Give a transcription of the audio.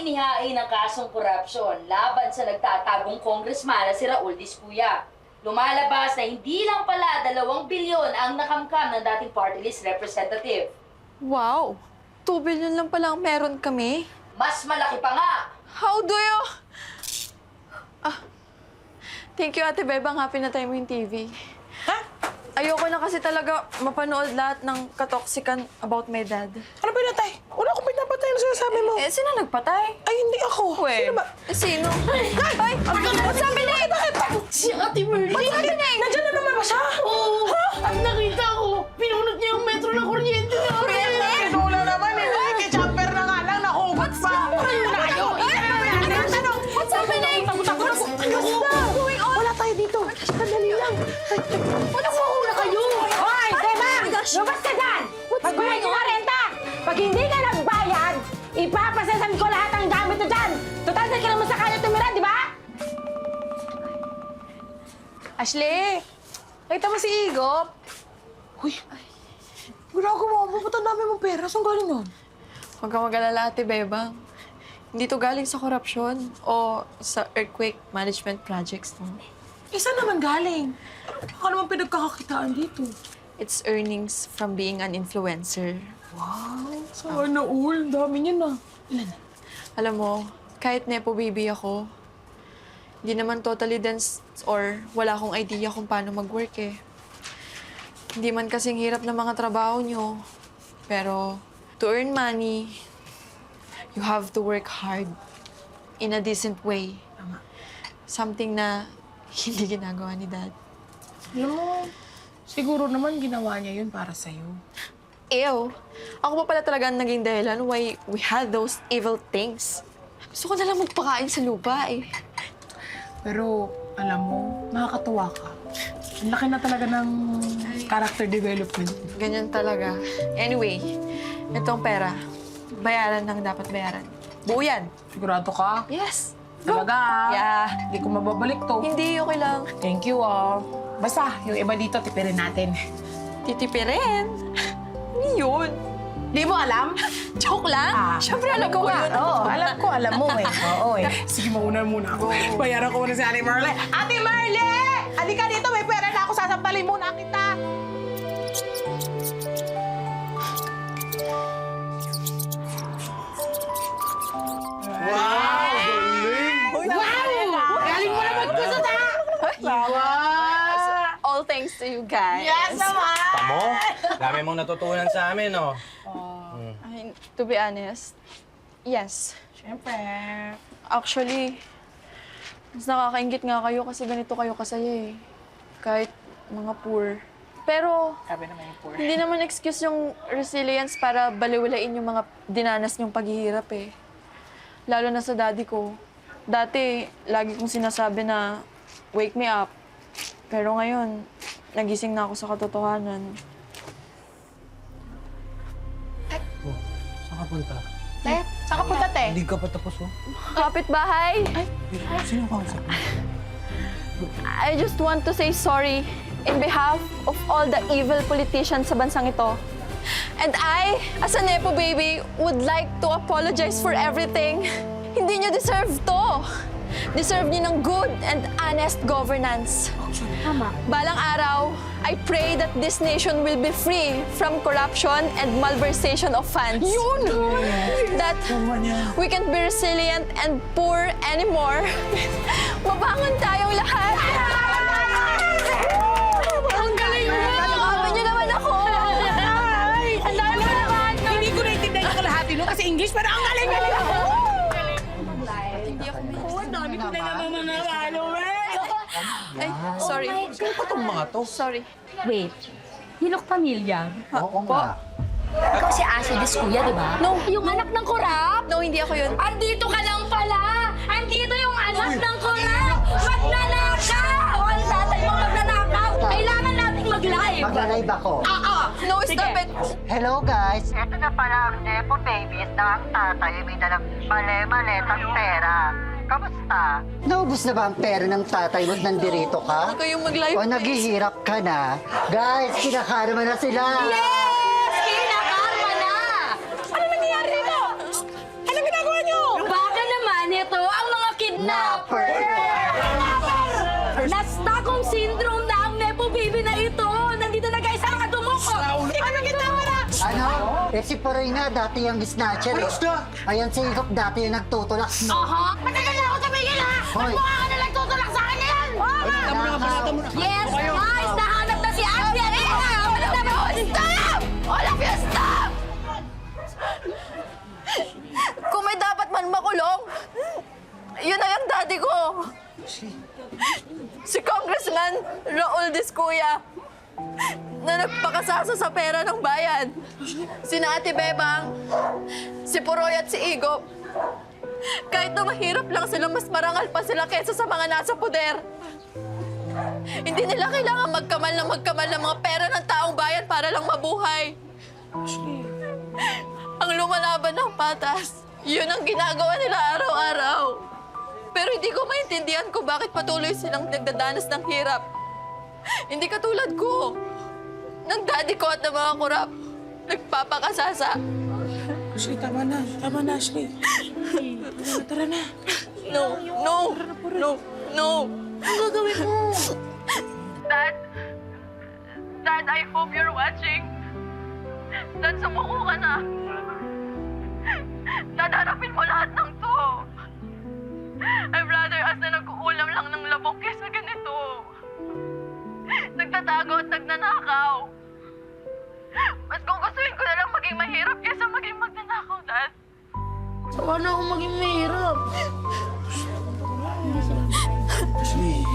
inihain ng kasong korupsyon laban sa nagtatagong congressman na si Raul Dispuya. Lumalabas na hindi lang pala 2 bilyon ang nakamkam ng dating party list representative. Wow! 2 billion lang pala ang meron kami. Mas malaki pa nga! How do you... Thank you, Ate Bebang. Happy na tayo mo yung TV. Ha? Ayoko na kasi talaga mapanood lahat ng katoksikan about my dad. Ano pinatay? Wala akong pinapatay na sinasabi mo. Eh, sino nagpatay? Ay, hindi ako. Sino ba? Eh, sino? Ay! What's happening? Si Ate Merly! What's happening? Nandiyan na naman ba siya? Oo! At nakita ko, pinunod niya yung metro ng kuryente na Kuryente? Pinula naman eh. Kichamper na nga lang, nahugot pa. What's happening? What's going on? Wala tayo dito. Sandali lang. Nakauna kayo! Hoy, Bebang! Lumabas ka dyan! Magbayad ka renta! Pag hindi ka nagbayad, ipapasasan ko lahat ng gamit mo dyan! Total, di ka naman sa kanya tumira, di ba? Ashley! Nakita mo si Igop? Uy! Ginagawa mo. Ba't ang dami mong pera? Saan galing nun? Huwag kang mag-alala, Ate Bebang. Hindi to galing sa korupsyon o sa earthquake management projects. No? Eh, saan naman galing? Baka naman pinagkakakitaan dito. It's earnings from being an influencer. Wow! Sana all. Dami niya na. Ilan? Alam mo, kahit nepo baby ako, hindi naman totally dense or wala akong idea kung paano mag-work eh. Hindi man kasing hirap ng mga trabaho nyo. Pero to earn money, you have to work hard in a decent way. Tama. Something na hindi ginagawa ni Dad. Alam mo, siguro naman ginawa niya yun para sa'yo. Ew, ako pa pala talaga ang naging dahilan why we had those evil things. Gusto ko nalang magpakain sa lupa eh. Pero, alam mo, nakakatuwa ka. Ang laki na talaga ng character development. Ganyan talaga. Anyway, itong pera, bayaran ng dapat bayaran. Buo yan. Sigurado ka? Yes. Talaga, ah. Yeah. Hindi ko mababalik to. Hindi, okay lang. Thank you, ah. Basta, yung iba dito, tipirin natin. Titipirin. Ano yun? Di mo alam? Joke lang? Siyempre alam ko yun. Oo, alam mo eh. Oo eh. Sige, mauna muna ako. Bayaran ko muna si Ate Marle. Ate Marle! Halika dito, may pera na ako. Sasampalin muna kita. Wow! Galing! Wow! Galing mo na magkusot, ha? All thanks to you guys. Yes naman! Tamo, dami mong natutunan sa amin, no? I, to be honest, yes. Siyempre. Actually, mas nakakaingit nga kayo kasi ganito kayo kasaya eh. Kahit mga poor. Pero, Sabi naman yung poor. hindi naman excuse yung resilience para baliwalain yung mga dinanas niyong paghihirap eh. Lalo na sa daddy ko. Dati, lagi kong sinasabi na, wake me up. Pero ngayon, nagising na ako sa katotohanan. Oh, saan ka punta? Saan ka punta, te? Hindi ka pa tapos, oh. Kapitbahay, Sino ka usap? I just want to say sorry in behalf of all the evil politicians sa bansang ito. And I, as a Nepo baby, would like to apologize for everything. Hindi niyo deserve to. Deserve niyo ng good and honest governance. Tama. Balang araw, I pray that this nation will be free from corruption and malversation of funds. Yun! That we can be resilient and poor anymore. Mabangon tayong lahat! Ang galing mo! Amin niyo naman ako! Ang dami mo naman! Hindi ko naintindihan yung kalahati nun kasi English, pero ang galing-galing ako! Hindi ako may... Oo, ang dami ko na naman nanalo, eh! Ay, sorry. Sino pa tong mga to? Sorry. Wait, Hilok Pamilya? Oo nga. Ikaw si Ashley Discuya, di ba? No. Yung anak ng korap? No, hindi ako yun. Andito ka lang pala! Andito yung anak ng korap! Magnanakaw! Ang tatay mo magnanakaw! Kailangan nating mag-live! Mag-live ako. No, stop it. Hello guys! Ito na pala ang Nepo Babies na ang tatay may dalang mali-maletang pera. Kamusta? Naubos na ba ang pera ng tatay mo at nandirito ka? Huwag kayong mag-live. O naghihirap ka na? Guys, kinakarma na sila! Yes! Kinakarma na! Ano nangyayari dito? Anong ginagawa niyo? Bakit Ano? Eh si Poroy nga dati yung snatcher eh. Ayan si Igop dati yung nagtutulak. Aha! Matagal na ako tumigil ha! Hoy! Mukha ka nalang tutulak sa akin na yan! Balata mo na, balata mo na. Yes, guys! Nahanap na si Asya! Hanap na mo! Stop! All of you, stop! Kung may dapat man makulong, yun na yung daddy ko. Si Congressman Raul Discuya na nagpakasasa sa pera ng bayan. Sina Ate Bebang, si Poroy at si Igop. Kahit na mahirap lang sila, mas marangal pa sila kaysa sa mga nasa poder. Hindi nila kailangan magkamal ng mga pera ng taong bayan para lang mabuhay. Ang lumalaban ng patas, yun ang ginagawa nila araw-araw. Pero hindi ko maintindihan kung bakit patuloy silang nagdadanas ng hirap. Hindi katulad ko, ng daddy ko at ng mga kurap, nagpapakasasa. Ashley, tama na. Tama na, Ashley. Tara na. No, no, no, no. Ang gagawin mo? Dad, I hope you're watching. Dad, sumuko ka na. Dad, harapin mo lahat ng to. I'd rather us na nag-uulam lang ng labong kesa ganito. Nagtatago at nagnanakaw. Mas kung gustuin ko na lang maging mahirap kesa maging magnanakaw, Dad. Saka na ako maging mahirap. Ashley.